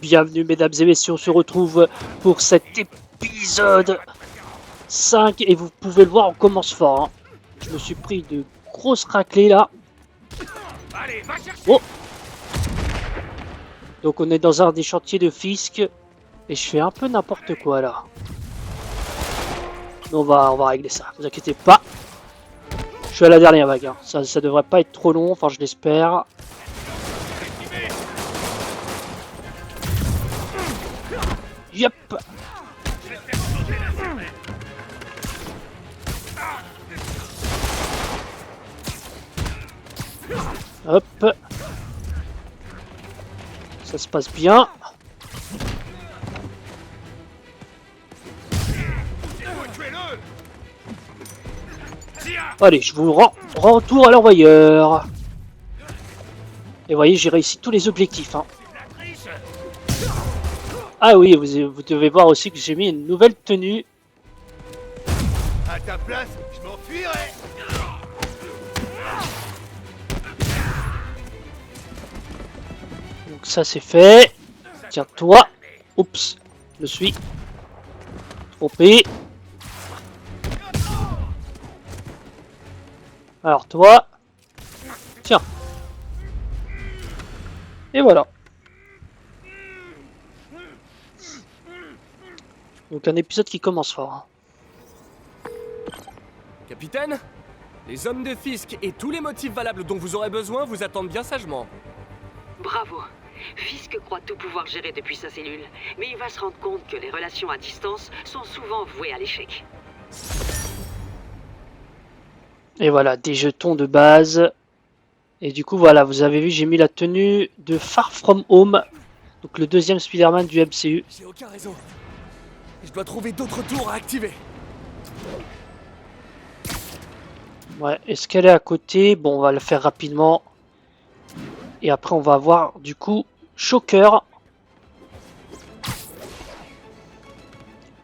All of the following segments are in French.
Bienvenue mesdames et messieurs, on se retrouve pour cet épisode 5 et vous pouvez le voir, on commence fort. Hein. Je me suis pris de grosses raclées là. Oh. Donc on est dans un des chantiers de Fisk et je fais un peu n'importe quoi là. On va régler ça, ne vous inquiétez pas. Je suis à la dernière vague, hein. Ça devrait pas être trop long, enfin je l'espère. Yep. Hop. Ça se passe bien. Allez, je vous retour à l'envoyeur. Et vous voyez, j'ai réussi tous les objectifs. Hein. Ah oui, vous devez voir aussi que j'ai mis une nouvelle tenue. À ta place, je m'enfuirai. Donc ça c'est fait. Tiens toi. Oups, je me suis trompé. Alors toi. Tiens. Et voilà. Donc un épisode qui commence fort. Capitaine, les hommes de Fisk et tous les motifs valables dont vous aurez besoin vous attendent bien sagement. Bravo. Fisk croit tout pouvoir gérer depuis sa cellule, mais il va se rendre compte que les relations à distance sont souvent vouées à l'échec. Et voilà, des jetons de base. Et du coup, voilà, vous avez vu, j'ai mis la tenue de Far From Home. Donc le deuxième Spider-Man du MCU. J'ai aucun réseau. Je dois trouver d'autres tours à activer. Ouais, est-ce qu'elle est à côté? Bon, on va le faire rapidement. Et après, on va avoir, du coup, Shocker.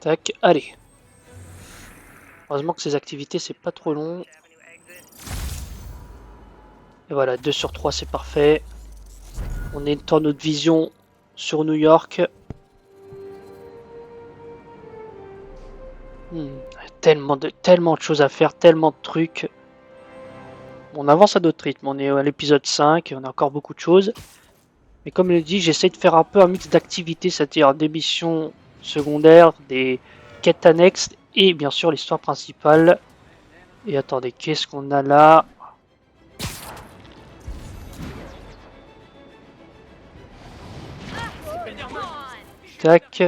Tac, allez. Heureusement que ces activités, c'est pas trop long. Et voilà, 2 sur 3, c'est parfait. On est en notre vision sur New York. Tellement de choses à faire, tellement de trucs. On avance à notre rythme, on est à l'épisode 5 et on a encore beaucoup de choses. Mais comme je l'ai dit, j'essaie de faire un peu un mix d'activités, c'est-à-dire des missions secondaires, des quêtes annexes et bien sûr l'histoire principale. Et attendez, qu'est-ce qu'on a là? Tac.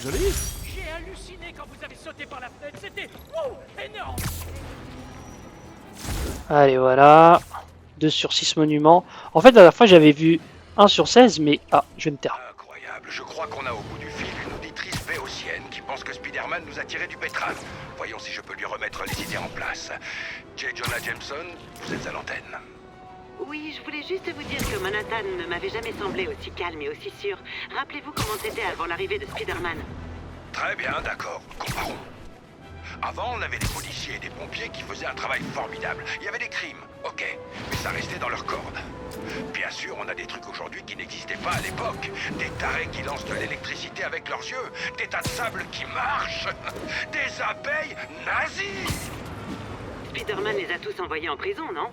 Joli. J'ai halluciné quand vous avez sauté par la fenêtre, c'était énorme. Allez, voilà. 2 sur 6 monuments. En fait, à la fois, j'avais vu 1 sur 16, mais... Ah, je vais me taire. Incroyable, je crois qu'on a au bout du fil une auditrice béotienne qui pense que Spider-Man nous a tiré du pétrin. Voyons si je peux lui remettre les idées en place. J. Jonah Jameson, vous êtes à l'antenne. Oui, je voulais juste vous dire que Manhattan ne m'avait jamais semblé aussi calme et aussi sûr. Rappelez-vous comment c'était avant l'arrivée de Spider-Man. Très bien, d'accord, comparons. Avant, on avait des policiers et des pompiers qui faisaient un travail formidable. Il y avait des crimes, ok, mais ça restait dans leurs cordes. Bien sûr, on a des trucs aujourd'hui qui n'existaient pas à l'époque. Des tarés qui lancent de l'électricité avec leurs yeux, des tas de sable qui marchent, des abeilles nazies. Spider-Man les a tous envoyés en prison, non?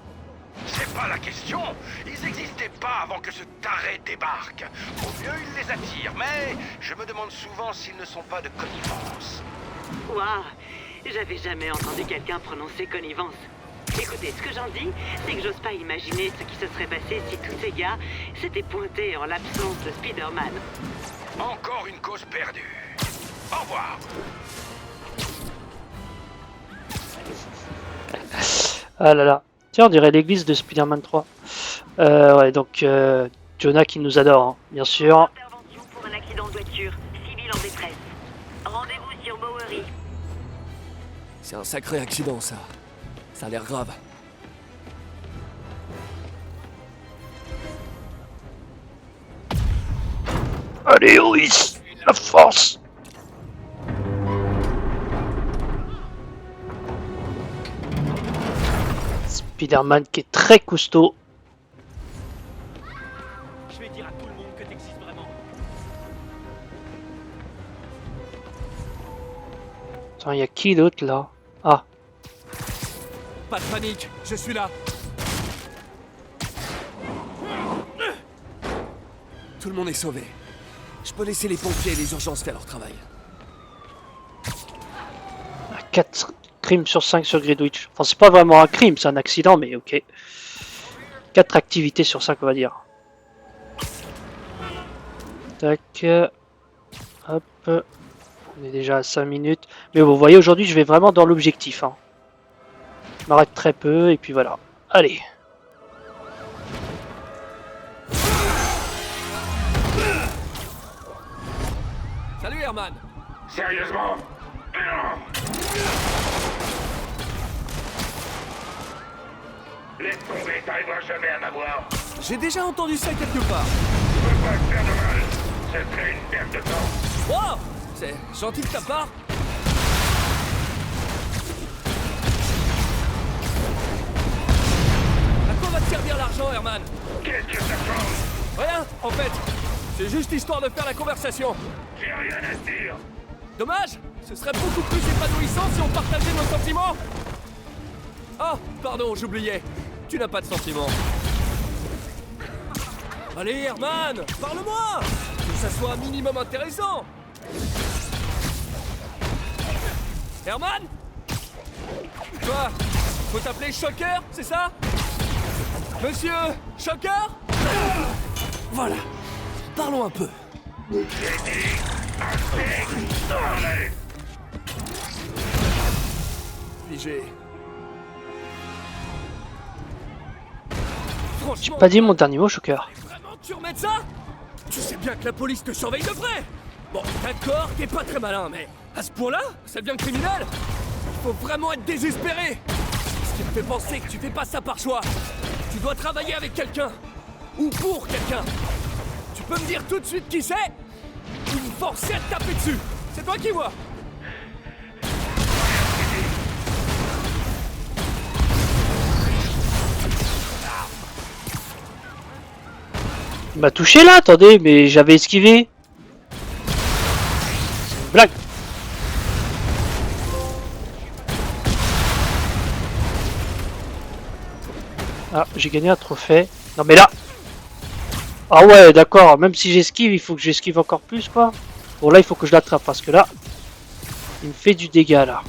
C'est pas la question. Ils n'existaient pas avant que ce taré débarque. Au mieux, il les attire, mais je me demande souvent s'ils ne sont pas de connivence. Waouh, j'avais jamais entendu quelqu'un prononcer connivence. Écoutez, ce que j'en dis, c'est que j'ose pas imaginer ce qui se serait passé si tous ces gars s'étaient pointés en l'absence de Spider-Man. Encore une cause perdue. Au revoir. Ah là là. Tiens, on dirait l'église de Spider-Man 3. Ouais, donc Jonah qui nous adore, hein, bien sûr. Intervention pour un accident de voiture, civil en détresse. Rendez-vous sur Bowery. C'est un sacré accident, ça. Ça a l'air grave. Allez, oui, la force. Spider-Man qui est très costaud. Je vais dire à tout le monde que t'existes vraiment. Attends, il y a qui d'autre là? Ah, Pas de panique, je suis là. Tout le monde est sauvé. Je peux laisser les pompiers et les urgences faire leur travail. 4 crimes sur 5 sur Greenwich. Enfin, c'est pas vraiment un crime, c'est un accident, mais ok. 4 activités sur 5, on va dire. Tac. Hop. On est déjà à 5 minutes. Mais vous voyez, aujourd'hui, je vais vraiment dans l'objectif. Hein. Je m'arrête très peu, et puis voilà. Allez. Salut Herman. Sérieusement? Laisse tomber, t'arriveras jamais à m'avoir. J'ai déjà entendu ça quelque part. Tu peux pas te faire de mal. Ce serait une perte de temps. Wow, c'est gentil de ta part. À quoi va te servir l'argent, Herman? Qu'est-ce que ça change? Rien, en fait. C'est juste histoire de faire la conversation. J'ai rien à dire. Dommage. Ce serait beaucoup plus épanouissant si on partageait nos sentiments. Oh, pardon, j'oubliais. Tu n'as pas de sentiments. Allez, Herman, parle-moi. Que ça soit un minimum intéressant. Herman? Quoi? Faut t'appeler Shocker, c'est ça? Monsieur Shocker? Voilà. Parlons un peu. Figé. Franchement, Pas dit mon dernier mot, Shocker. vraiment tu remets ça? Tu sais bien que la police te surveille de près. Bon, d'accord, t'es pas très malin, mais à ce point-là, ça devient criminel. Faut vraiment être désespéré. Ce qui me fait penser que tu fais pas ça par choix. Tu dois travailler avec quelqu'un. Ou pour quelqu'un. Tu peux me dire tout de suite qui c'est? Ou me forcer à te taper dessus. C'est toi qui vois. Il m'a touché là, attendez, mais j'avais esquivé. C'est une blague. Ah, j'ai gagné un trophée. Non mais là. Ah ouais, d'accord, même si j'esquive, il faut que j'esquive encore plus quoi. Bon là, il faut que je l'attrape parce que là, il me fait du dégât là.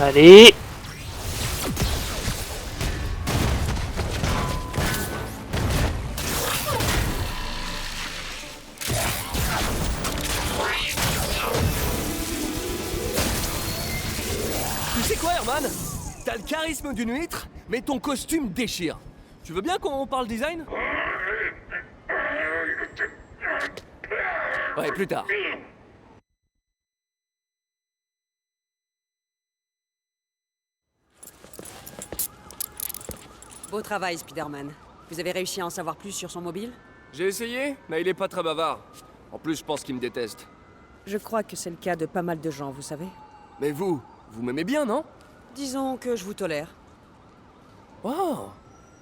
Allez. Tu sais quoi, Herman? T'as le charisme d'une huître, mais ton costume déchire. Tu veux bien qu'on parle design? Ouais, plus tard. Beau travail, Spider-Man. Vous avez réussi à en savoir plus sur son mobile? J'ai essayé, mais il est pas très bavard. En plus, je pense qu'il me déteste. Je crois que c'est le cas de pas mal de gens, vous savez. Mais vous m'aimez bien, non? Disons que je vous tolère. Oh,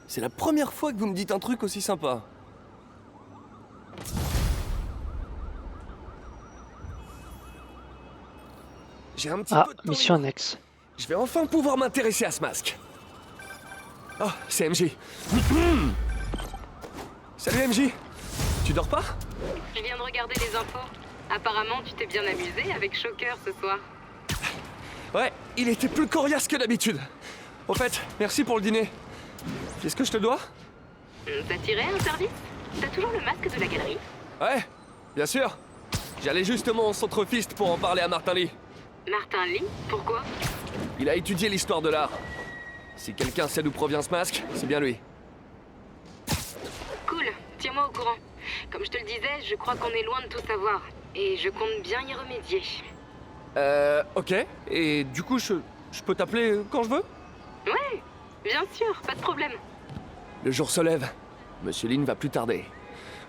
c'est la première fois que vous me dites un truc aussi sympa. J'ai un petit Ah, peu de temps mission libre. annexe. Je vais enfin pouvoir m'intéresser à ce masque. Oh, c'est MJ. Salut MJ. Tu dors pas? Je viens de regarder les infos. Apparemment, tu t'es bien amusé avec Shocker ce soir. Ouais, il était plus coriace que d'habitude. Au fait, merci pour le dîner. Qu'est-ce que je te dois? T'as tiré un service? T'as toujours le masque de la galerie? Ouais, bien sûr. J'allais justement au centre-fist pour en parler à Martin Lee. Martin Lee? Pourquoi? Il a étudié l'histoire de l'art. Si quelqu'un sait d'où provient ce masque, c'est bien lui. Cool, tiens-moi au courant. Comme je te le disais, je crois qu'on est loin de tout savoir. Et je compte bien y remédier. Ok. Et du coup, je peux t'appeler quand je veux? Ouais, bien sûr, pas de problème. Le jour se lève. Monsieur Lee ne va plus tarder.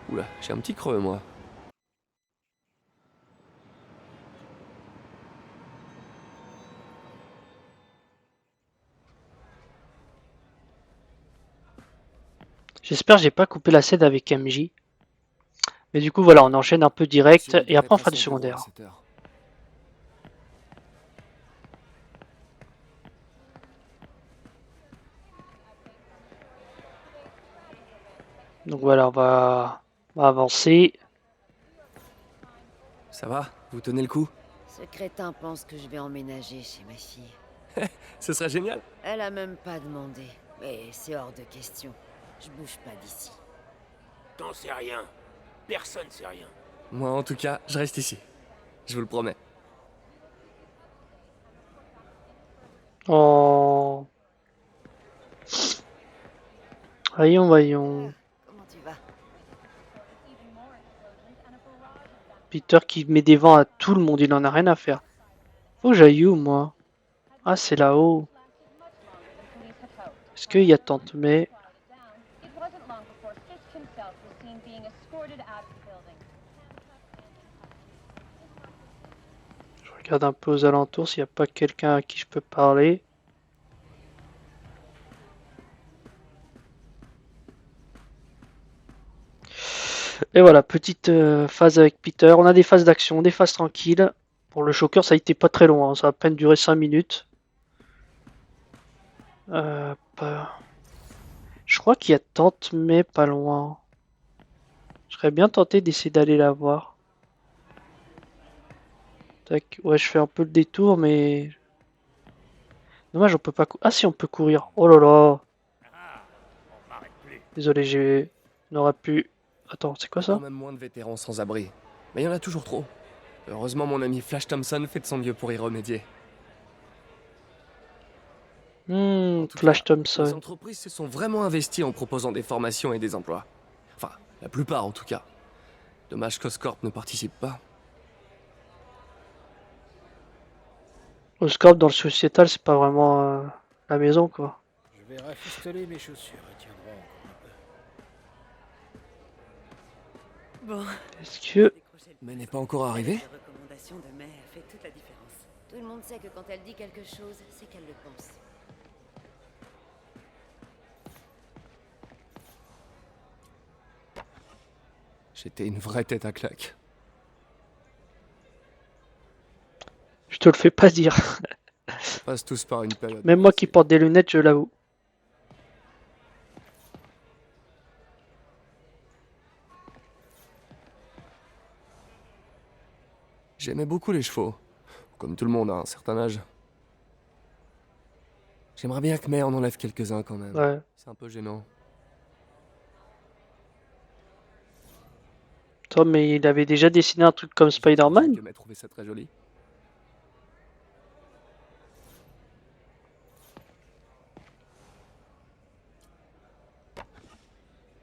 Oula, j'ai un petit creux, moi. J'espère que j'ai pas coupé la scène avec MJ. Mais du coup, voilà, on enchaîne un peu direct Cyril et après on peut-être fera à du son bureau à secondaire. cette heure. Donc voilà, on va avancer. Ça va? Vous tenez le coup? Ce crétin pense que je vais emménager chez ma fille. Ce serait génial. Elle a même pas demandé. Mais c'est hors de question. Je bouge pas d'ici. T'en sais rien. Personne sait rien. Moi, en tout cas, je reste ici. Je vous le promets. Oh. Voyons, voyons. Comment tu vas? Peter qui met des vents à tout le monde, il en a rien à faire. Faut que j'aille où, moi? Ah, c'est là-haut. Est-ce qu'il y a Tante May? Je regarde un peu aux alentours s'il n'y a pas quelqu'un à qui je peux parler. Et voilà, petite phase avec Peter. On a des phases d'action, des phases tranquilles. Pour le choker, ça a été pas très long, hein. Ça a à peine duré 5 minutes. Je crois qu'il y a Tante May pas loin. Je serais bien tenté d'essayer d'aller la voir. Tac, ouais, je fais un peu le détour, mais... Dommage, on peut pas... Ah si, on peut courir. Oh là là. Désolé, j'ai... On aurait pu... Attends, c'est quoi Quand ça? même moins de vétérans sans abri. Mais il y en a toujours trop. Heureusement, mon ami Flash Thompson fait de son mieux pour y remédier. En tout Flash cas, Les Thompson. entreprises se sont vraiment investies en proposant des formations et des emplois. Enfin, la plupart en tout cas. Dommage qu'Oscorp ne participe pas. Oscorp dans le sociétal, c'est pas vraiment la maison, quoi. Je vais rafistoler mes chaussures. Elles tiendront encore un peu. Bon. Est-ce que... Mais n'est pas encore arrivé? La recommandation de May fait toute la différence. Tout le monde sait que quand elle dit quelque chose, c'est qu'elle le pense. J'étais une vraie tête à claque. Je te le fais pas dire. On passe tous par une période. Même moi qui difficile. porte des lunettes, je l'avoue. J'aimais beaucoup les chevaux. Comme tout le monde à un certain âge. J'aimerais bien que May en enlève quelques-uns quand même. Ouais. C'est un peu gênant. Tom, mais il avait déjà dessiné un truc comme Spider-Man. Que May trouvait ça très joli.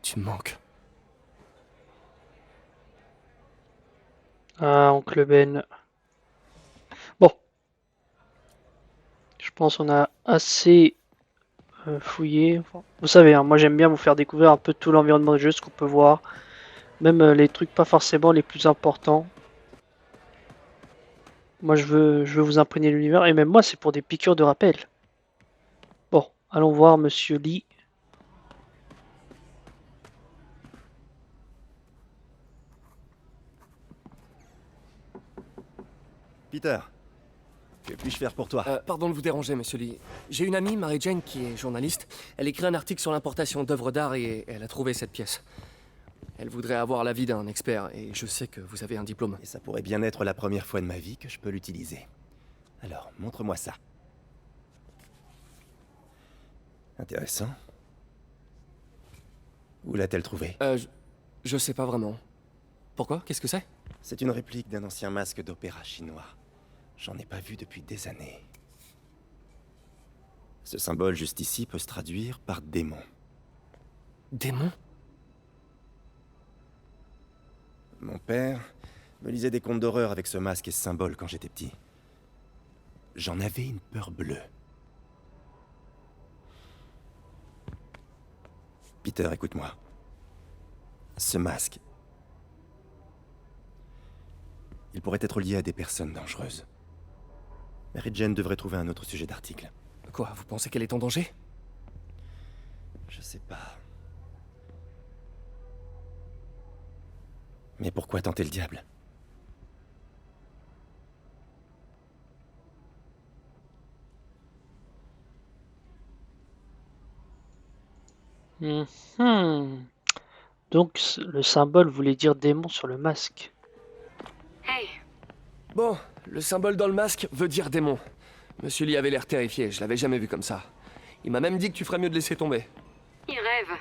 Tu me manques. Ah, Oncle Ben. Bon. Je pense qu'on a assez fouillé. Enfin, vous savez, hein, moi j'aime bien vous faire découvrir un peu tout l'environnement de jeu, ce qu'on peut voir. Même les trucs pas forcément les plus importants. Moi je veux vous imprégner l'univers. Et même moi c'est pour des piqûres de rappel. Bon, allons voir Monsieur Lee. Peter, que puis-je faire pour toi? Pardon de vous déranger, monsieur Lee. J'ai une amie, Mary Jane, qui est journaliste. Elle écrit un article sur l'importation d'œuvres d'art et elle a trouvé cette pièce. Elle voudrait avoir l'avis d'un expert et je sais que vous avez un diplôme. Et ça pourrait bien être la première fois de ma vie que je peux l'utiliser. Alors, montre-moi ça. Intéressant. Où l'a-t-elle trouvé? Je sais pas vraiment. Pourquoi? Qu'est-ce que c'est? C'est une réplique d'un ancien masque d'opéra chinois. J'en ai pas vu depuis des années. Ce symbole juste ici peut se traduire par démon. Démon? Mon père me lisait des contes d'horreur avec ce masque et ce symbole quand j'étais petit. J'en avais une peur bleue. Peter, écoute-moi. Ce masque, il pourrait être lié à des personnes dangereuses. Mary Jane devrait trouver un autre sujet d'article. Quoi, vous pensez qu'elle est en danger? Je sais pas. Mais pourquoi tenter le diable? Mhm. Donc le symbole voulait dire démon sur le masque. Hey, Bon, le symbole dans le masque veut dire démon. Monsieur Lee avait l'air terrifié, je l'avais jamais vu comme ça. Il m'a même dit que tu ferais mieux de laisser tomber. il rêve.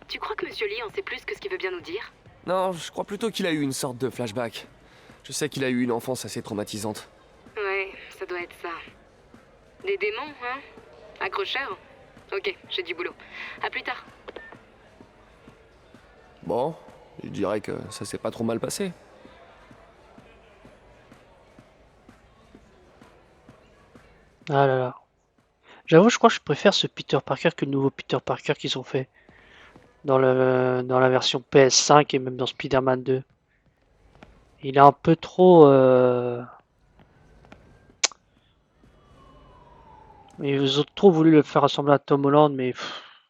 Tu crois que Monsieur Lee en sait plus que ce qu'il veut bien nous dire? Non, je crois plutôt qu'il a eu une sorte de flashback. Je sais qu'il a eu une enfance assez traumatisante. Ouais, ça doit être ça. Des démons, hein? Accrocheur? Ok, j'ai du boulot. À plus tard. Bon, je dirais que ça s'est pas trop mal passé. Ah là là. J'avoue, je crois que je préfère ce Peter Parker que le nouveau Peter Parker qu'ils ont fait dans la version PS5 et même dans Spider-Man 2. Il est un peu trop... Ils ont trop voulu le faire ressembler à Tom Holland, mais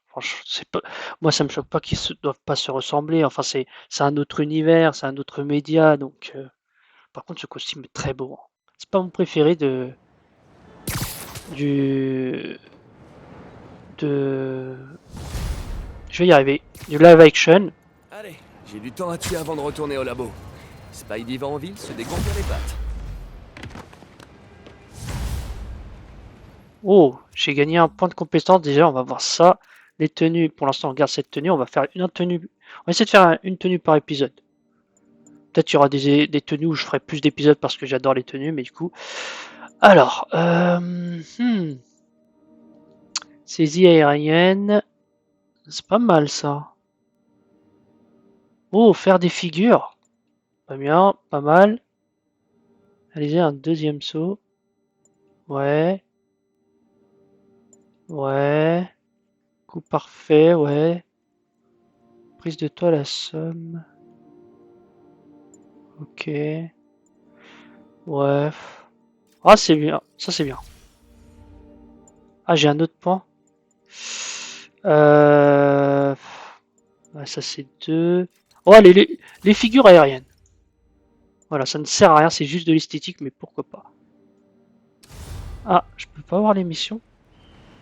franchement, c'est pas... moi ça me choque pas qu'ils doivent pas se ressembler. Enfin, c'est un autre univers, c'est un autre média, donc... Par contre, ce costume est très beau. Hein. C'est pas mon préféré de je vais y arriver. Du live action. Allez, j'ai du temps à tuer avant de retourner au labo. Spidey va en ville se dégonfler les pattes. Oh, j'ai gagné un point de compétence déjà, on va voir ça. Les tenues, pour l'instant on regarde cette tenue, on va faire une tenue. On va essayer de faire une tenue par épisode. Peut-être il y aura des tenues où je ferai plus d'épisodes parce que j'adore les tenues, mais du coup. Alors, saisie aérienne. C'est pas mal ça. Oh, faire des figures. Pas bien, pas mal. Réaliser un deuxième saut. Ouais. Ouais. Coup parfait, ouais. Prise de toile à somme. Ok. Ouais. Ah, c'est bien. Ça, c'est bien. Ah, j'ai un autre point. Ouais, ça, c'est 2. Oh, les figures aériennes. Voilà, ça ne sert à rien, c'est juste de l'esthétique, mais pourquoi pas. Ah, je peux pas voir les missions.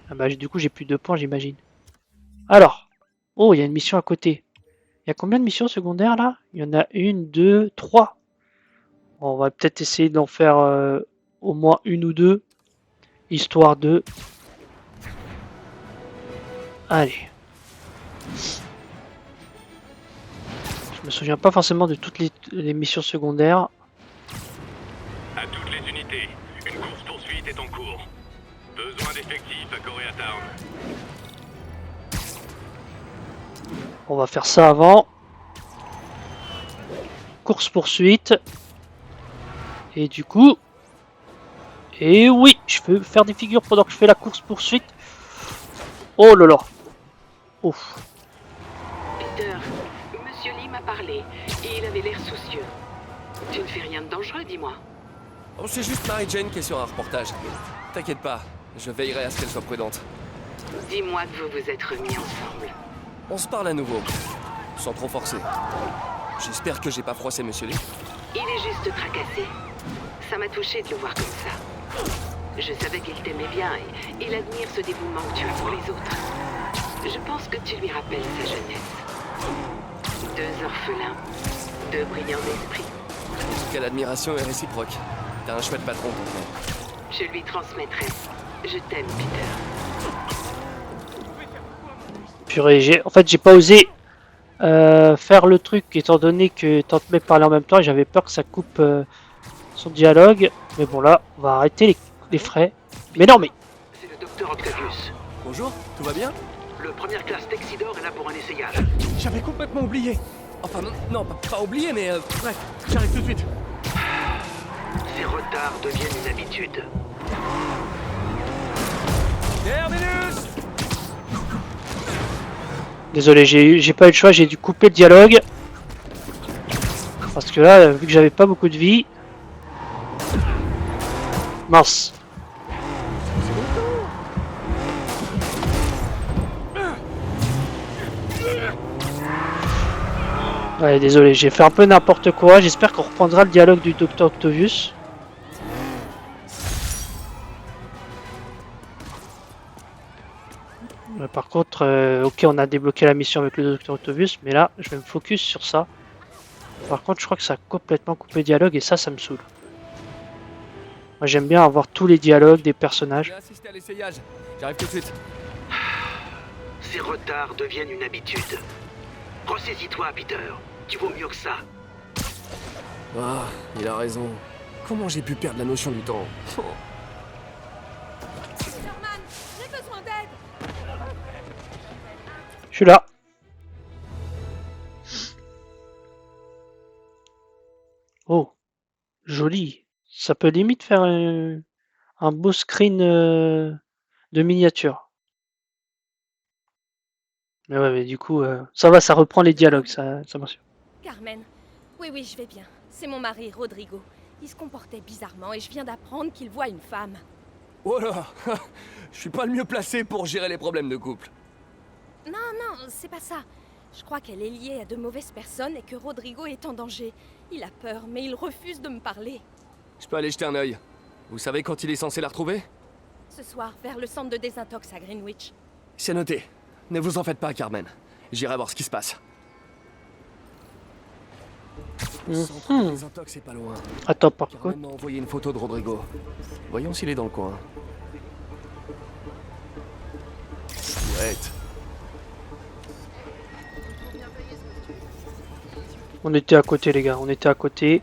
Ah bah, du coup, j'ai plus de points, j'imagine. Alors. Oh, il y a une mission à côté. Il y a combien de missions secondaires, là? Il y en a 1, 2, 3. Bon, on va peut-être essayer d'en faire au moins une ou deux. Histoire de... Allez. Je me souviens pas forcément de toutes les missions secondaires. À toutes les unités, une course-poursuite est en cours. Besoin d'effectifs à Koreatown. On va faire ça avant. Course-poursuite. Et du coup... Et oui, je peux faire des figures pendant que je fais la course-poursuite. Oh là là. Ouf. Peter, Monsieur Lee m'a parlé et il avait l'air soucieux. Tu ne fais rien de dangereux, dis-moi. Oh, c'est juste Mary Jane qui est sur un reportage. T'inquiète pas, je veillerai à ce qu'elle soit prudente. Dis-moi que vous vous êtes remis ensemble. On se parle à nouveau, sans trop forcer. J'espère que j'ai pas froissé Monsieur Lee. Il est juste tracassé. Ça m'a touché de le voir comme ça. Je savais qu'il t'aimait bien et il admire ce dévouement que tu as pour les autres. Je pense que tu lui rappelles sa jeunesse. 2 orphelins, 2 brillants esprits. Quelle admiration est réciproque. T'as un chouette patron, tonton. Je lui transmettrai. Je t'aime, Peter. Purée, en fait, j'ai pas osé faire le truc étant donné que tant mec parlait en même temps et j'avais peur que ça coupe son dialogue. Mais bon, là, on va arrêter les frais. Mais non, mais... C'est le docteur Octavius. Bonjour, tout va bien? Le première classe Texidor est là pour un essayage. J'avais complètement oublié. Enfin, non, pas oublié, mais Bref, j'arrive tout de suite. Ces retards deviennent une habitude. Terminus! Désolé, j'ai pas eu le choix, j'ai dû couper le dialogue. Parce que là, vu que j'avais pas beaucoup de vie... Mince. Ouais, désolé, j'ai fait un peu n'importe quoi. J'espère qu'on reprendra le dialogue du Docteur Octavius. Par contre, ok, on a débloqué la mission avec le Docteur Octavius, mais là, je vais me focus sur ça. Par contre, je crois que ça a complètement coupé le dialogue et ça me saoule. Moi, j'aime bien avoir tous les dialogues des personnages. J'ai assisté à l'essayage. J'arrive tout de suite. Ces retards deviennent une habitude. Ressaisis-toi, Peter. Tu vaux mieux que ça. Ah, il a raison. Comment j'ai pu perdre la notion du temps? Spider-Man, j'ai besoin d'aide. Je suis là. Oh, joli. Ça peut limite faire un beau screen de miniature. Mais ouais, mais du coup, ça va, ça reprend les dialogues, ça m'assure. Carmen. Oui, je vais bien. C'est mon mari, Rodrigo. Il se comportait bizarrement et je viens d'apprendre qu'il voit une femme. Oh là. Je suis pas le mieux placé pour gérer les problèmes de couple. Non, c'est pas ça. Je crois qu'elle est liée à de mauvaises personnes et que Rodrigo est en danger. Il a peur, mais il refuse de me parler. Je peux aller jeter un œil. Vous savez quand il est censé la retrouver? Ce soir, vers le centre de désintox à Greenwich. C'est noté. Ne vous en faites pas, Carmen. J'irai voir ce qui se passe. Le centre de désintox est pas loin. Attends, par contre. Carmen m'a envoyé une photo de Rodrigo. Voyons s'il est dans le coin. Chouette. On était à côté, les gars, on était à côté.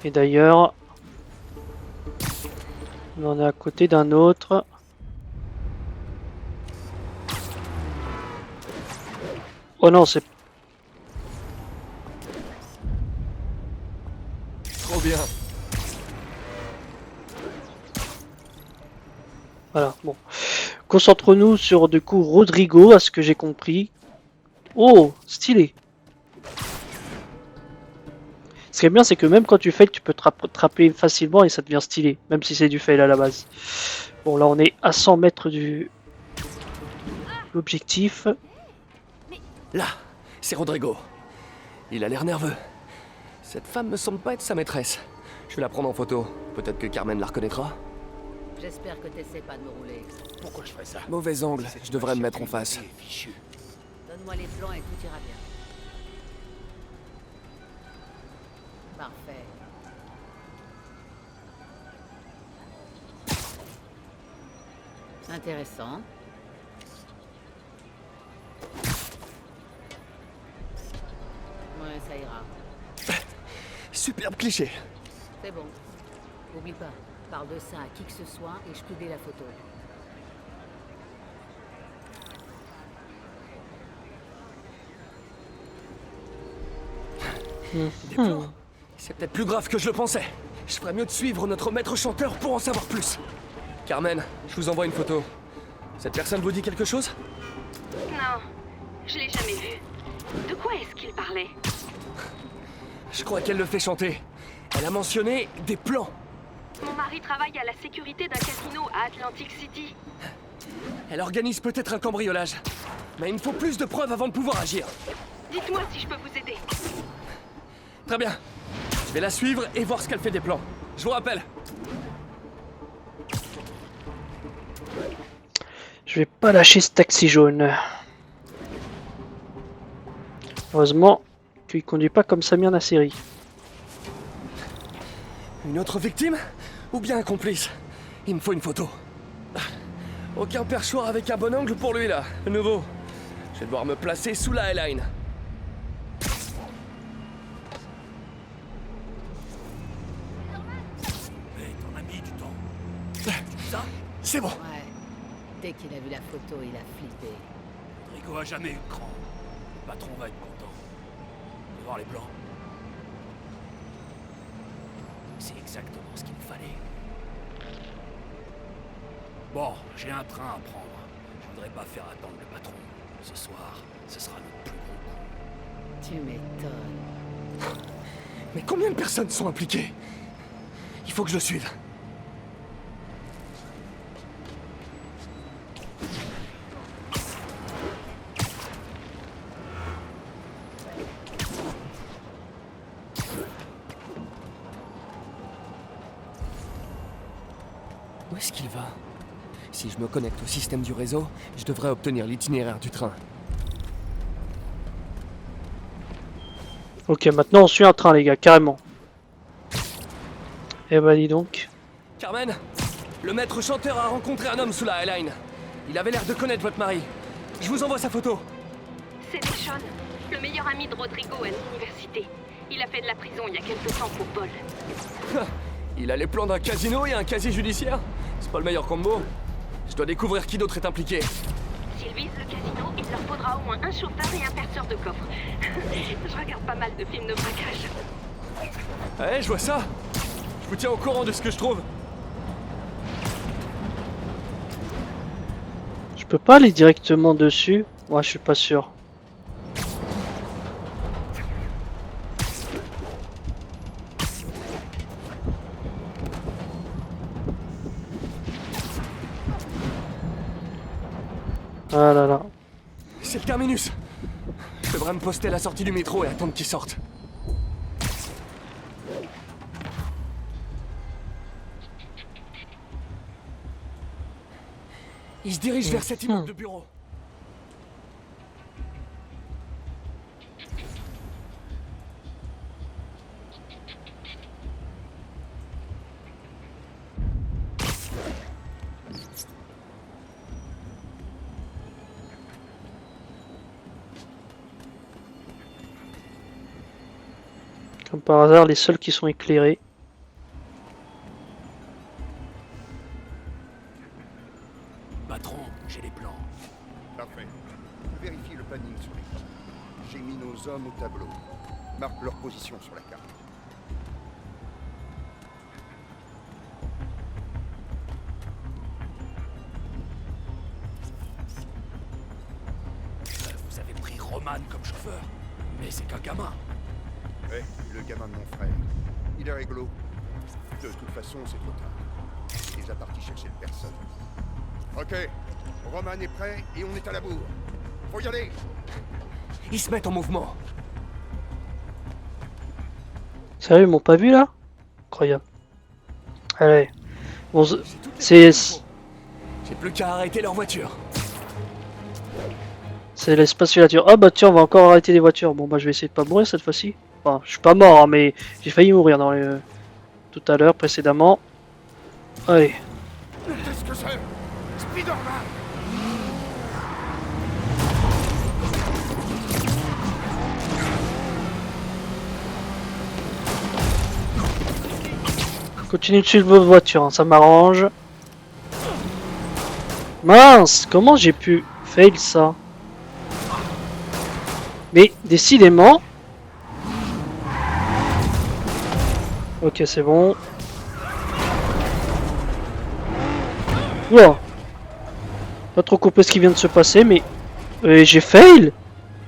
Et d'ailleurs, on est à côté d'un autre. Oh non, c'est... Trop bien. Voilà, bon. Concentrons-nous sur, du coup, Rodrigo, à ce que j'ai compris. Oh, stylé. Ce qui est bien, c'est que même quand tu fails, tu peux te rattraper facilement et ça devient stylé, même si c'est du fail à la base. Bon, là, on est à 100 mètres du... l'objectif. Là, c'est Rodrigo. Il a l'air nerveux. Cette femme me semble pas être sa maîtresse. Je vais la prendre en photo. Peut-être que Carmen la reconnaîtra. J'espère que t'essaies pas de me rouler. Pourquoi je ferais ça? Mauvais angle, je devrais me mettre en face. Fichu. Donne-moi les plans et tout ira bien. Parfait. Intéressant. Ouais, ça ira. Superbe cliché. C'est bon. Oublie pas, parle de ça à qui que ce soit et je publie la photo. Des plans. C'est peut-être plus grave que je le pensais. Je ferais mieux de suivre notre maître chanteur pour en savoir plus. Carmen, je vous envoie une photo. Cette personne vous dit quelque chose? Non, je l'ai jamais vu. De quoi est-ce qu'il parlait? Je crois qu'elle le fait chanter. Elle a mentionné des plans. Mon mari travaille à la sécurité d'un casino à Atlantic City. Elle organise peut-être un cambriolage. Mais il me faut plus de preuves avant de pouvoir agir. Dites-moi si je peux vous aider. Très bien. Je vais la suivre et voir ce qu'elle fait des plans. Je vous rappelle. Je vais pas lâcher ce taxi jaune. Heureusement qu'il conduit pas comme Samir Nasseri. Une autre victime? Ou bien un complice? Il me faut une photo. Aucun perchoir avec un bon angle pour lui là. Nouveau. Je vais devoir me placer sous la L-line. Mais t'en as mis du temps. Ça, c'est bon. Ouais. Dès qu'il a vu la photo, il a flippé. Rodrigo a jamais eu de cran. Le patron va être content. Tu veux voir les plans? C'est exactement ce qu'il me fallait. Bon, j'ai un train à prendre. Je voudrais pas faire attendre le patron. Ce soir, ce sera notre plus gros coup. Tu m'étonnes. Mais combien de personnes sont impliquées? Il faut que je le suive. Où est-ce qu'il va? Si je me connecte au système du réseau, je devrais obtenir l'itinéraire du train. Ok, maintenant on suit un train, les gars, carrément. Eh bah dis donc. Carmen, le maître chanteur a rencontré un homme sous la Highline. Il avait l'air de connaître votre mari. Je vous envoie sa photo. C'est Deshawn, le meilleur ami de Rodrigo à l'université. Il a fait de la prison il y a quelque temps pour vol. Il a les plans d'un casino et un casier judiciaire. C'est pas le meilleur combo. Je dois découvrir qui d'autre est impliqué. S'ils visent le casino, il leur faudra au moins un chauffeur et un perceur de coffre. Je regarde pas mal de films de braquage. Ouais, je vois ça. Je vous tiens au courant de ce que je trouve. Je peux pas aller directement dessus? Ouais, je suis pas sûr. Ah là là. C'est le terminus. Je devrais me poster à la sortie du métro et attendre qu'il sorte. Il se dirige vers cet immeuble de bureau. Comme par hasard, les seuls qui sont éclairés. Patron, j'ai les plans. Parfait. Vérifie le planning sur l'écran. J'ai mis nos hommes au tableau. Marque leur position sur la carte. Vous avez pris Roman comme chauffeur. Mais c'est qu'un gamin. Ouais, le gamin de mon frère. Il est réglo. De toute façon, c'est trop tard. Il est déjà parti chercher le personne. Ok, Roman est prêt et on est à la bourre. Faut y aller. Ils se mettent en mouvement. Sérieux, ils m'ont pas vu là? Incroyable. Allez. Bon, c'est J'ai plus qu'à arrêter leur voiture. l'espace filature. Ah bah tiens, on va encore arrêter les voitures. Bon bah je vais essayer de pas mourir cette fois-ci. Enfin, je suis pas mort, hein, mais j'ai failli mourir dans les... tout à l'heure, précédemment. Allez. Qu'est-ce que c'est? Spider-Man! Continue de suivre votre voiture, hein, ça m'arrange. Mince, comment j'ai pu fail ça? Mais décidément... Ok, c'est bon. Wow. Pas trop compris ce qui vient de se passer, mais... j'ai fail.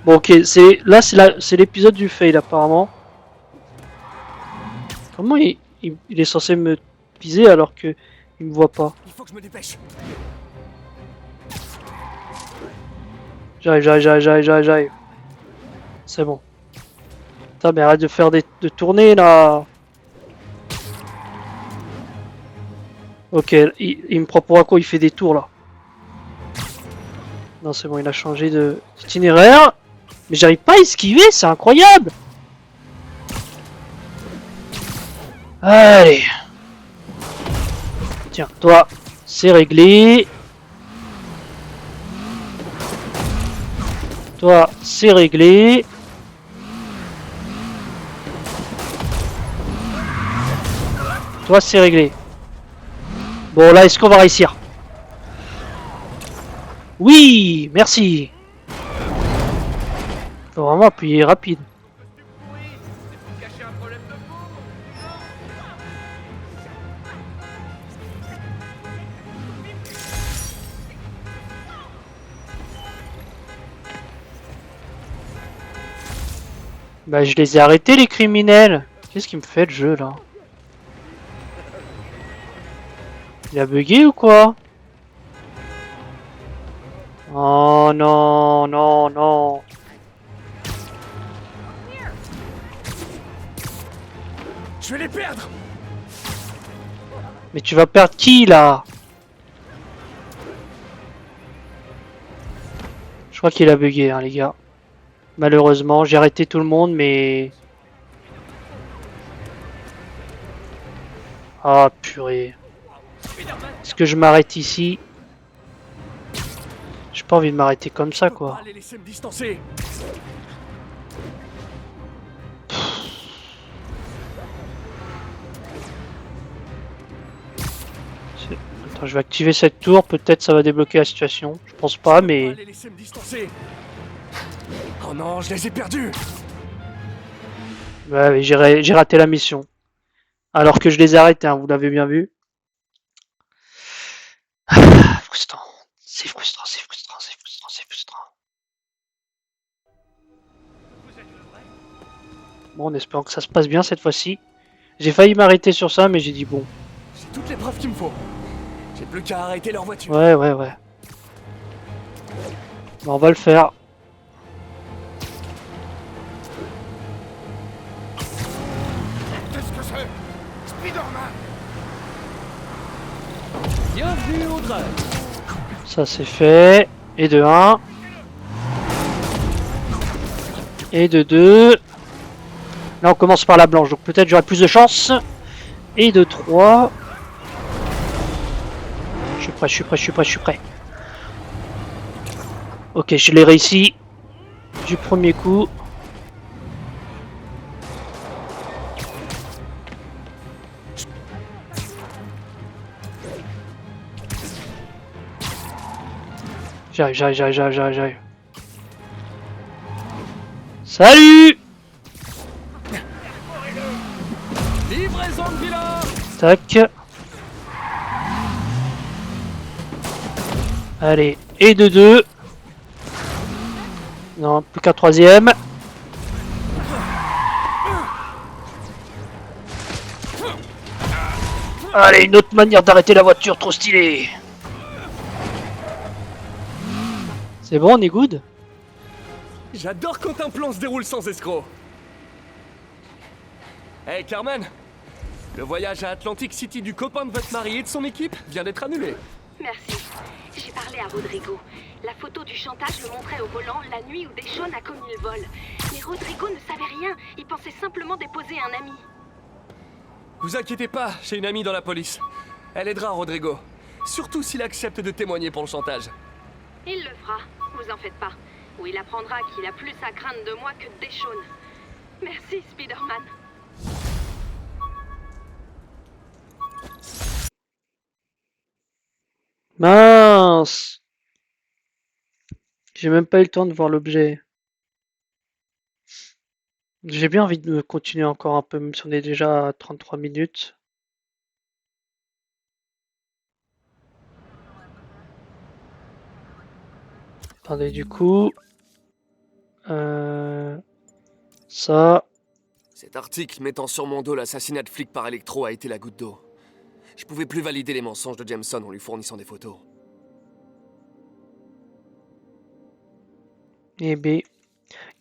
Bon, ok, c'est l'épisode du fail apparemment. Comment il est censé me viser alors que il me voit pas? Il faut que je me dépêche. J'arrive. C'est bon. Putain, mais arrête de faire de tourner là. Ok, il me prend pour un quoi? Il fait des tours là. Non, c'est bon, il a changé d'itinéraire. Mais j'arrive pas à esquiver, c'est incroyable. Allez. Tiens, toi, c'est réglé. Toi, c'est réglé. Toi, c'est réglé. Bon, là, est-ce qu'on va réussir? Oui, merci. Faut vraiment appuyer rapide. Bah, je les ai arrêtés, les criminels. Qu'est-ce qui me fait le jeu là? Il a bugué ou quoi? Oh non, non, non. Je vais les perdre. Mais tu vas perdre qui là? crois qu'il a bugué, hein, les gars. Malheureusement, j'ai arrêté tout le monde, mais... Ah, purée. Est-ce que je m'arrête ici? J'ai pas envie de m'arrêter comme ça, quoi. Allez, laissez me distancer. Attends, je vais activer cette tour, peut-être ça va débloquer la situation. Je pense pas, mais... Allez, laissez me distancer. Oh non, je les ai perdus. Ouais, mais j'ai raté la mission. Alors que je les ai arrêtés, hein, vous l'avez bien vu. Frustrant. C'est frustrant, c'est frustrant, c'est frustrant, c'est frustrant. Bon, en espérant que ça se passe bien cette fois-ci. J'ai failli m'arrêter sur ça, mais j'ai dit bon. J'ai toutes les preuves qu'il me faut. J'ai plus qu'à arrêter leur voiture. Ouais. Bon, on va le faire. Qu'est-ce que c'est? Spider-Man! Bienvenue au drive. Ça c'est fait. Et de 1. Et de 2. Là on commence par la blanche, donc peut-être j'aurai plus de chance. Et de 3. Je suis prêt. Ok, je l'ai réussi. Du premier coup. J'arrive. Salut! Livraison de bilan. Tac. Allez, et de 2. Non, plus qu'un troisième. Allez, une autre manière d'arrêter la voiture, trop stylé. C'est bon, on est good? J'adore quand un plan se déroule sans escroc. Hey Carmen, le voyage à Atlantic City du copain de votre mari et de son équipe vient d'être annulé. Merci. J'ai parlé à Rodrigo. La photo du chantage le montrait au volant la nuit où Deshawn a commis le vol. Mais Rodrigo ne savait rien. Il pensait simplement déposer un ami. Vous inquiétez pas, j'ai une amie dans la police. Elle aidera Rodrigo. Surtout s'il accepte de témoigner pour le chantage. Il le fera, vous en faites pas. Ou il apprendra qu'il a plus à craindre de moi que de Deshawn. Merci, Spider-Man. Mince! J'ai même pas eu le temps de voir l'objet. J'ai bien envie de continuer encore un peu, même si on est déjà à 33 minutes. Attendez, du coup... Ça... Cet article mettant sur mon dos l'assassinat de flic par Electro a été la goutte d'eau. Je pouvais plus valider les mensonges de Jameson en lui fournissant des photos. Et B.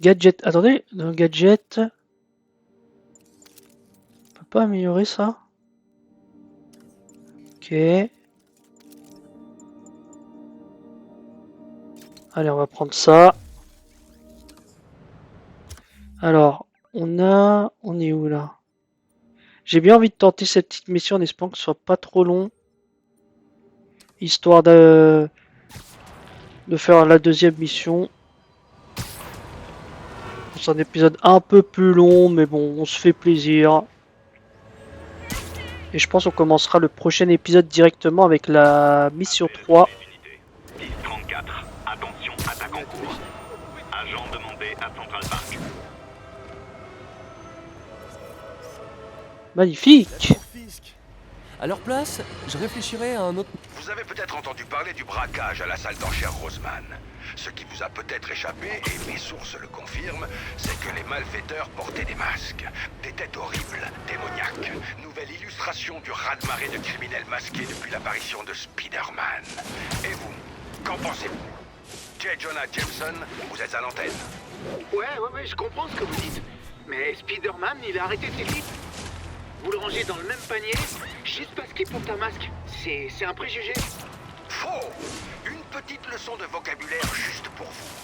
Gadget. Attendez, dans gadget. On peut pas améliorer ça? Ok. Allez, on va prendre ça. Alors, on est où là? J'ai bien envie de tenter cette petite mission en espérant que ce soit pas trop long. Histoire de faire la deuxième mission. C'est un épisode un peu plus long, mais bon, on se fait plaisir. Et je pense qu'on commencera le prochain épisode directement avec la mission 3. 10-34, attention, attaque en cours. Agent demandé à Central Park. Magnifique! À leur place, je réfléchirais à un autre... Vous avez peut-être entendu parler du braquage à la salle d'enchères Roseman. Ce qui vous a peut-être échappé, et mes sources le confirment, c'est que les malfaiteurs portaient des masques. Des têtes horribles, démoniaques. Nouvelle illustration du raz-de-marée de criminels masqués depuis l'apparition de Spider-Man. Et vous, qu'en pensez-vous? J. Jonah Jameson, vous êtes à l'antenne. Ouais, je comprends ce que vous dites. Mais Spider-Man, il a arrêté ses clips. Vous le rangez dans le même panier, juste parce qu'il porte un masque. C'est un préjugé. Faux! Une petite leçon de vocabulaire juste pour vous.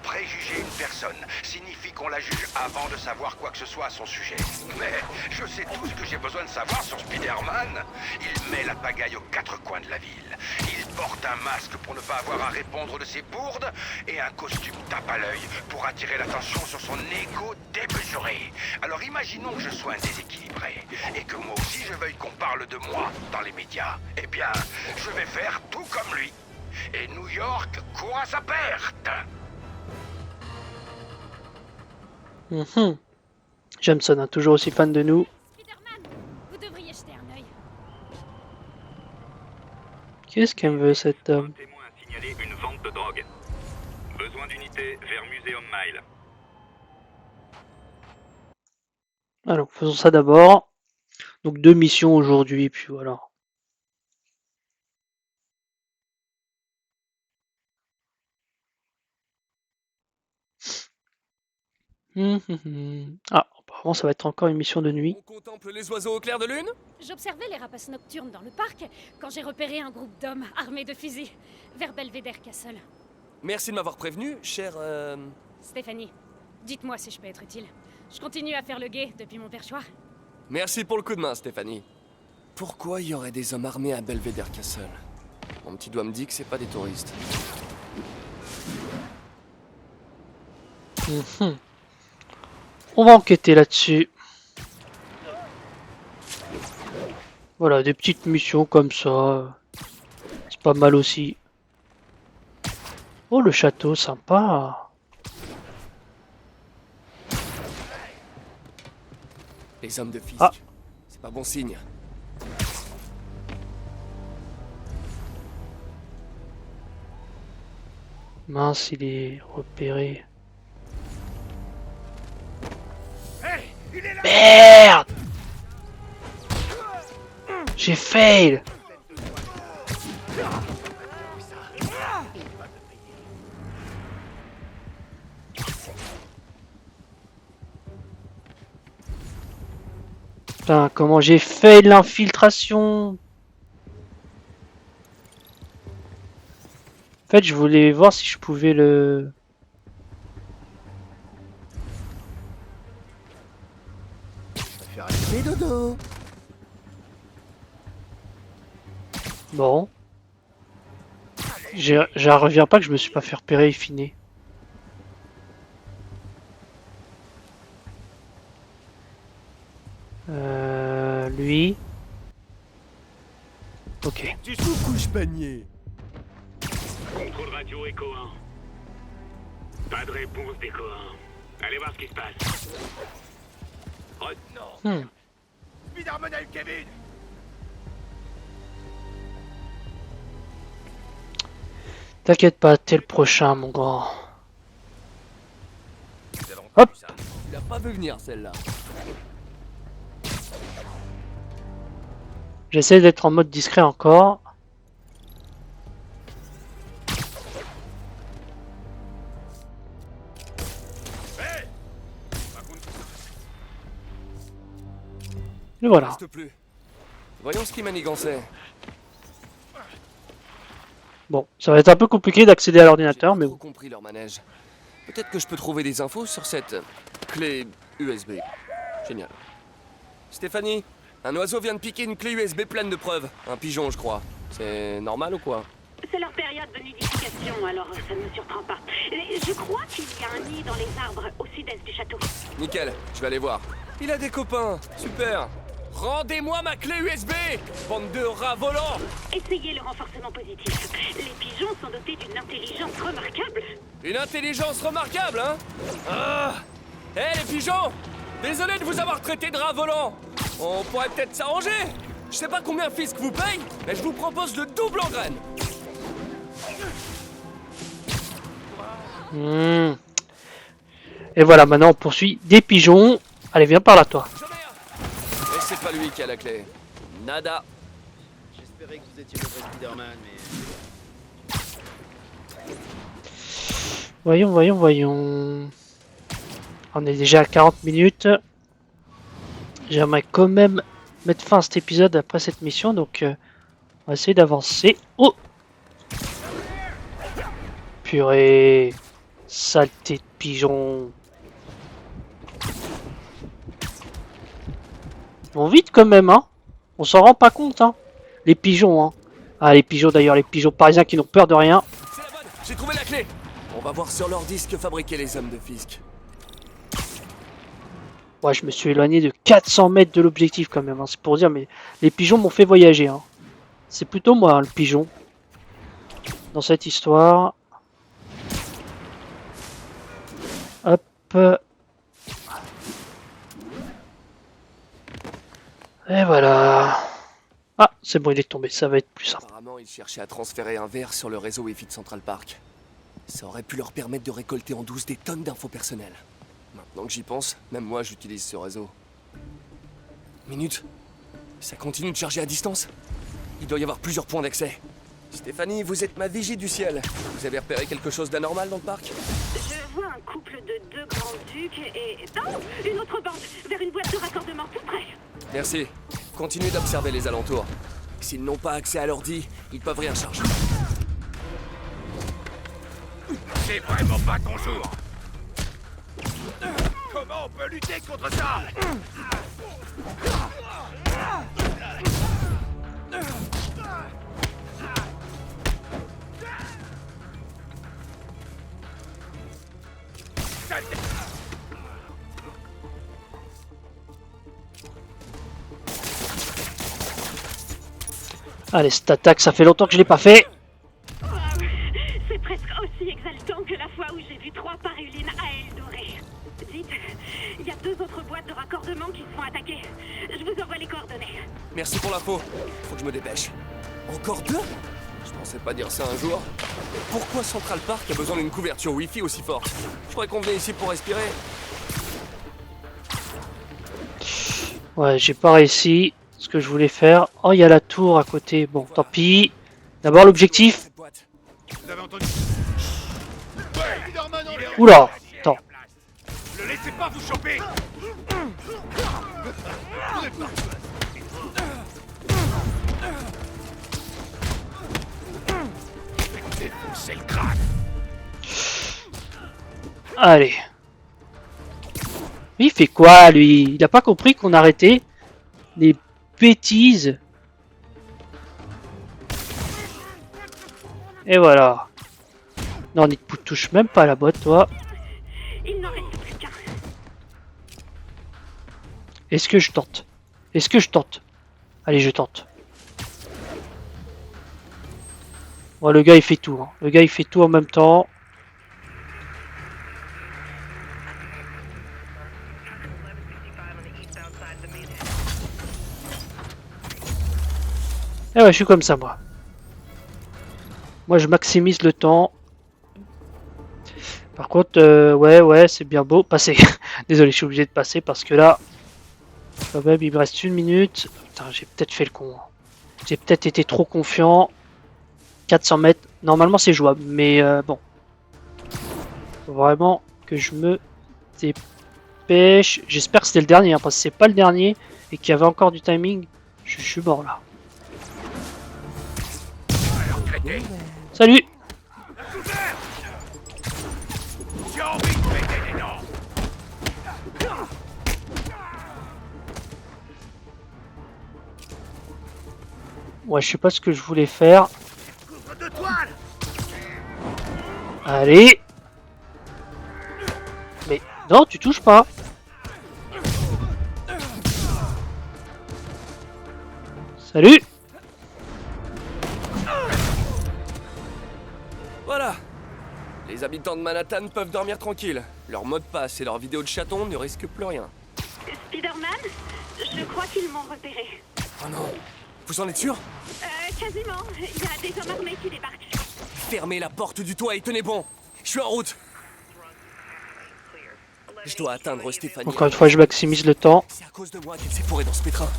Préjuger une personne signifie qu'on la juge avant de savoir quoi que ce soit à son sujet. Mais je sais tout ce que j'ai besoin de savoir sur Spider-Man. Il met la pagaille aux quatre coins de la ville. Il porte un masque pour ne pas avoir à répondre de ses bourdes et un costume tape à l'œil pour attirer l'attention sur son ego démesuré. Alors imaginons que je sois un déséquilibré et que moi aussi je veuille qu'on parle de moi dans les médias. Eh bien, je vais faire tout comme lui. Et New York court à sa perte. Jameson, hein, toujours aussi fan de nous. Spider-Man, vous devriez jeter un œil. Qu'est-ce qu'elle veut, cet homme? Témoin a signalé une vente de drogue. Besoin d'unité vers Museum Mile. Alors, faisons ça d'abord. Donc 2 missions aujourd'hui, puis voilà. Ah, apparemment ça va être encore une mission de nuit. On contemple les oiseaux au clair de lune? J'observais les rapaces nocturnes dans le parc quand j'ai repéré un groupe d'hommes armés de fusils vers Belvedere Castle. Merci de m'avoir prévenu, cher... Stéphanie, dites-moi si je peux être utile. Je continue à faire le guet depuis mon perchoir. Merci pour le coup de main, Stéphanie. Pourquoi il y aurait des hommes armés à Belvedere Castle? Mon petit doigt me dit que c'est pas des touristes. On va enquêter là-dessus. Voilà, des petites missions comme ça. C'est pas mal aussi. Oh, le château, sympa. Les hommes de Fisk. Ah. C'est pas bon signe. Mince, il est repéré. Merde! J'ai fail! Putain, comment j'ai fail l'infiltration? En fait, je voulais voir si je pouvais le... dodo. Bon. J'en reviens pas que je me suis pas fait repérer et finé. Lui. Ok. Du couche panier. Contrôle radio Echo 1. Pas de réponse d'Echo 1. Allez voir ce qui se passe. Oh non. Spider-Man a eu Kevin. T'inquiète pas, t'es le prochain, mon grand. Hop. Tu l'as pas vu venir, celle-là. J'essaie d'être en mode discret encore. Et voilà. Reste plus. Voyons ce qui manigançait. Bon, ça va être un peu compliqué d'accéder à l'ordinateur, mais J'ai compris leur manège. Peut-être que je peux trouver des infos sur cette clé USB. Génial. Stéphanie, un oiseau vient de piquer une clé USB pleine de preuves. Un pigeon, je crois. C'est normal ou quoi? C'est leur période de nidification, alors ça ne me surprend pas. Je crois qu'il y a un nid dans les arbres au sud-est du château. Nickel, je vais aller voir. Il a des copains, super. Rendez-moi ma clé USB, bande de rats volants. Essayez le renforcement positif. Les pigeons sont dotés d'une intelligence remarquable. Une intelligence remarquable, hein? Ah! Hé, les pigeons! Désolé de vous avoir traité de rats volants. On pourrait peut-être s'arranger. Je sais pas combien Fisk vous paye, mais je vous propose le double en graines. Et voilà, maintenant on poursuit des pigeons. Allez, viens par là, toi. Et c'est pas lui qui a la clé. Nada. J'espérais que vous étiez le vrai Spider-Man, mais... Voyons. On est déjà à 40 minutes. J'aimerais quand même mettre fin à cet épisode après cette mission, donc on va essayer d'avancer. Oh! purée. Saleté de pigeon. Ils vont vite quand même, hein. On s'en rend pas compte, hein. Les pigeons, hein. Ah, les pigeons d'ailleurs, les pigeons parisiens qui n'ont peur de rien. C'est la bonne, j'ai trouvé la clé. On va voir sur leur disque que fabriquaient les hommes de Fisk. Ouais, je me suis éloigné de 400 mètres de l'objectif quand même, hein. C'est pour dire, mais les pigeons m'ont fait voyager, hein. C'est plutôt moi, hein, le pigeon. Dans cette histoire. Hop. Et voilà. Ah, c'est bon, il est tombé, ça va être plus simple. Apparemment, ils cherchaient à transférer un verre sur le réseau Wi-Fi de Central Park. Ça aurait pu leur permettre de récolter en douce des tonnes d'infos personnelles. Maintenant que j'y pense, même moi j'utilise ce réseau. Minute. Ça continue de charger à distance. Il doit y avoir plusieurs points d'accès. Stéphanie, vous êtes ma vigie du ciel. Vous avez repéré quelque chose d'anormal dans le parc? Je vois un couple de 2 grands-ducs et... Non, une autre bande, vers une boîte de raccordement tout près. Merci. Continuez d'observer les alentours. S'ils n'ont pas accès à l'ordi, ils peuvent rien charger. C'est vraiment pas ton jour. Comment on peut lutter contre ça? Allez, cette attaque, ça fait longtemps que je l'ai pas fait. C'est presque aussi exaltant que la fois où j'ai vu 3 parulines à aile dorée. Dites, il y a 2 autres boîtes de raccordement qui se font attaquer. Je vous envoie les coordonnées. Merci pour l'info. Faut que je me dépêche. Encore 2? Je pensais pas dire ça un jour. Pourquoi Central Park a besoin d'une couverture Wi-Fi aussi forte? Je croyais qu'on venait ici pour respirer. Ouais, j'ai pas réussi ce que je voulais faire. Oh, il y a la tour à côté. Bon, tant pis. D'abord l'objectif. Vous avez entendu? Oula, attends. Ne laissez pas vous choper. Défoncez le crâne. Allez. Il fait quoi, lui? Il a pas compris qu'on arrêtait les bêtises. Et voilà. Non, ne touche même pas à la boîte, toi. Il n'en reste plus qu'un. Est-ce que je tente? Est-ce que je tente? Allez, je tente. Ouais, le gars, il fait tout. Hein. Le gars, il fait tout en même temps. Eh ouais, je suis comme ça, moi. Moi, je maximise le temps. Par contre, ouais, c'est bien beau. Passer. Désolé, je suis obligé de passer parce que là, quand même, il me reste 1 minute. Putain, j'ai peut-être fait le con. J'ai peut-être été trop confiant. 400 mètres. Normalement, c'est jouable. Mais bon. Faut vraiment que je me dépêche. J'espère que c'était le dernier. Hein, parce que c'est pas le dernier. Et qu'il y avait encore du timing. Je suis mort là. Salut. Ouais, je sais pas ce que je voulais faire. Allez. Mais non, tu touches pas. Salut. Voilà. Les habitants de Manhattan peuvent dormir tranquilles. Leur mot de passe et leur vidéo de chaton ne risquent plus rien. Spider-Man, je crois qu'ils m'ont repéré. Oh non. Vous en êtes sûr? Quasiment. Il y a des hommes armés qui débarquent. Fermez la porte du toit et tenez bon. Je suis en route. Je dois atteindre Stéphanie. Encore une fois, je maximise le temps. C'est à cause de moi qu'elle s'est fourrée dans ce pétrin.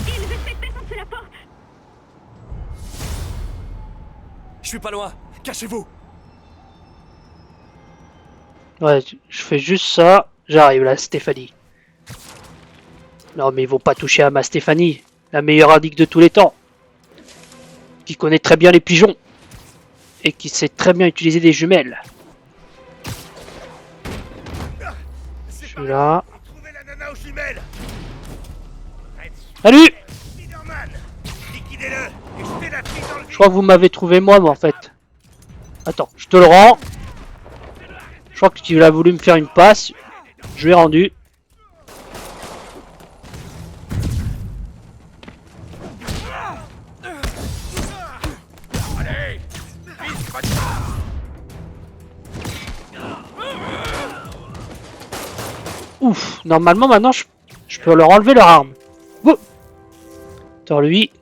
Ils essaient de descendre la porte. Je suis pas loin. Cachez-vous. Ouais, je fais juste ça. J'arrive là, Stéphanie. Non, mais ils vont pas toucher à ma Stéphanie. La meilleure addict de tous les temps. Qui connaît très bien les pigeons. et qui sait très bien utiliser des jumelles. Je suis là. Salut! Je crois que vous m'avez trouvé moi en fait. Attends, je te le rends. Je crois que tu as voulu me faire une passe. Je l'ai rendu. Ouf, normalement maintenant je peux leur enlever leur arme. Ouh. Attends, lui.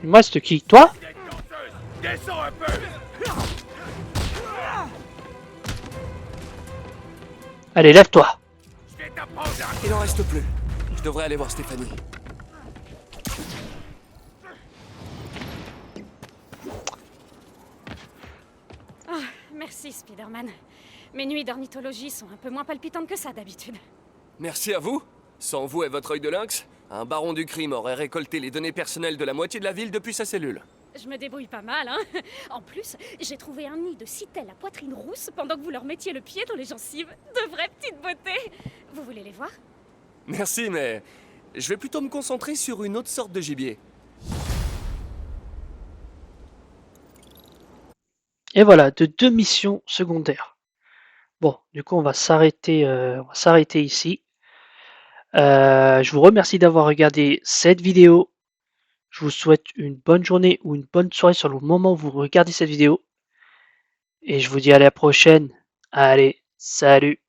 Moi, c'est qui? Toi? Descends un peu. Allez, lève-toi. Il en reste plus. Je devrais aller voir Stéphanie. Ah, merci, Spider-Man. Mes nuits d'ornithologie sont un peu moins palpitantes que ça d'habitude. Merci à vous. Sans vous et votre œil de lynx, un baron du crime aurait récolté les données personnelles de la moitié de la ville depuis sa cellule. Je me débrouille pas mal, hein. En plus, j'ai trouvé un nid de citelles à poitrine rousse pendant que vous leur mettiez le pied dans les gencives. De vraies petites beautés. Vous voulez les voir? Merci, mais je vais plutôt me concentrer sur une autre sorte de gibier. Et voilà, de 2 missions secondaires. Bon, du coup, on va s'arrêter ici. Je vous remercie d'avoir regardé cette vidéo. Je vous souhaite une bonne journée ou une bonne soirée sur le moment où vous regardez cette vidéo. Et je vous dis à la prochaine. Allez, salut!